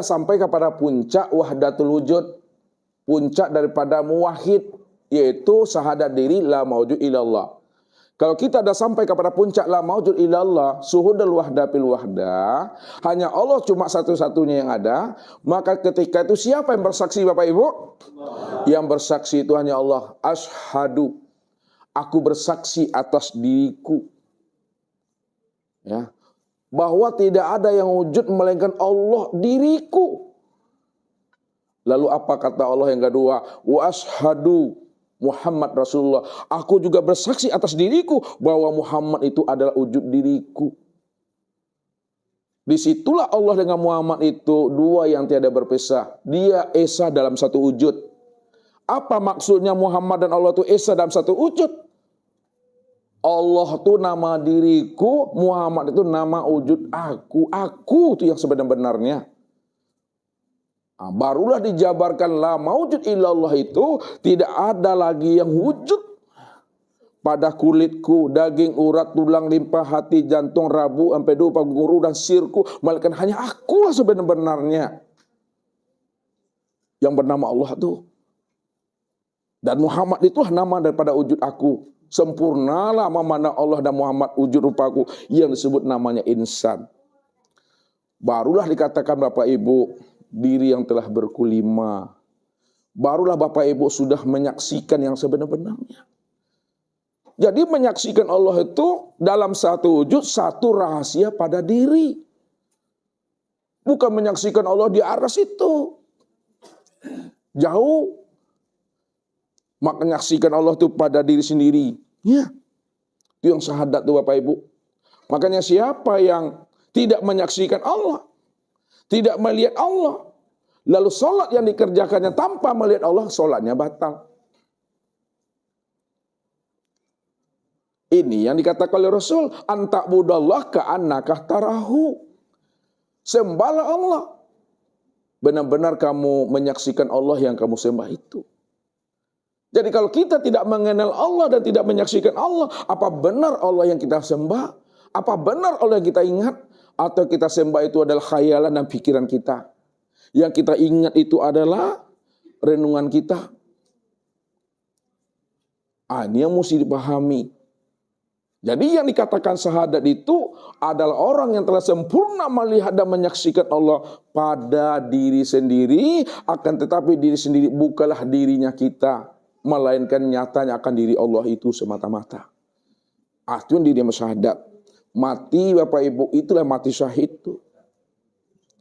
sampai kepada puncak wahdatul wujud, puncak daripada muwahhid, yaitu syahadat diri la maujud illallah. Kalau kita dah sampai kepada puncak la maujud illallah, suhudul wahda fil wahda, hanya Allah cuma satu-satunya yang ada, maka ketika itu siapa yang bersaksi Bapak Ibu? Yang bersaksi itu hanya Allah. Asyhadu, aku bersaksi atas diriku, ya, bahwa tidak ada yang wujud melainkan Allah, diriku. Lalu apa kata Allah yang kedua? Wa asyhadu Muhammad Rasulullah, aku juga bersaksi atas diriku bahwa Muhammad itu adalah wujud diriku. Disitulah Allah dengan Muhammad itu dua yang tiada berpisah. Dia esa dalam satu wujud. Apa maksudnya Muhammad dan Allah itu esa dalam satu wujud? Allah itu nama diriku, Muhammad itu nama wujud aku. Aku itu yang sebenar-benarnya. Nah, barulah dijabarkan la maujud illallah itu tidak ada lagi yang wujud pada kulitku, daging, urat, tulang, limpa, hati, jantung, rabu, empedu, paguru, dan sirku, melainkan hanya akulah sebenar-benarnya yang bernama Allah itu. Dan Muhammad itulah nama daripada wujud aku. Sempurnalah mana Allah dan Muhammad wujud rupaku yang disebut namanya insan. Barulah dikatakan Bapak Ibu, diri yang telah berkulima. Barulah Bapak Ibu sudah menyaksikan yang sebenar-benarnya. Jadi menyaksikan Allah itu dalam satu wujud, satu rahasia pada diri. Bukan menyaksikan Allah di aras itu. Jauh. Maka menyaksikan Allah itu pada diri sendiri. Ya. Itu yang syahadat itu Bapak Ibu. Makanya siapa yang tidak menyaksikan Allah, tidak melihat Allah, lalu sholat yang dikerjakannya tanpa melihat Allah, sholatnya batal. Ini yang dikatakan oleh Rasul, anta'budallah ka'annaka tarahu. Sembahlah Allah. Benar-benar kamu menyaksikan Allah yang kamu sembah itu. Jadi kalau kita tidak mengenal Allah dan tidak menyaksikan Allah, apa benar Allah yang kita sembah? Apa benar Allah yang kita ingat? Atau kita sembah itu adalah khayalan dan pikiran kita? Yang kita ingat itu adalah renungan kita. Ini yang mesti dipahami. Jadi yang dikatakan syahadat itu adalah orang yang telah sempurna melihat dan menyaksikan Allah pada diri sendiri, akan tetapi diri sendiri bukanlah dirinya kita, melainkan nyatanya akan diri Allah itu semata-mata. Itu yang diri syahadat. Mati Bapak Ibu, itulah mati syahid itu.